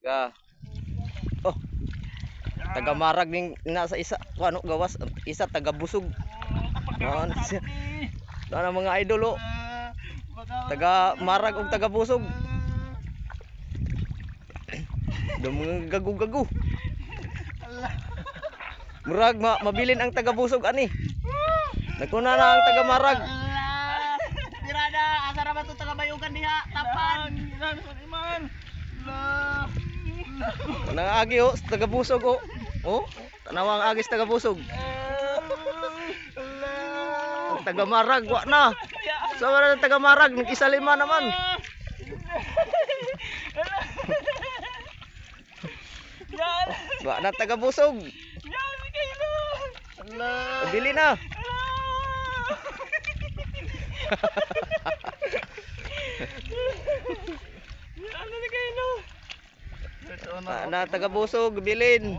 Ga. Oh, taga Marag ning nasa isa ano gawas isa taga Busog. Ano siya? Sana mga idol oh. Taga Marag ug taga Busog. Do mga gagu-gagu. Murag mabilin ang taga Busog ani. Nagkuna na ang taga Marag. Tirada, asa ra ba to taga Bayugan diha? Tapan. Iman. Nang agi oh, taga Busog oh. Oh, tanawang agis taga Busog. Ang taga Marag wa na. Sa wala taga Marag nag-isa lima naman. Wa na taga Busog. Bili na. Na taga Busog bilin.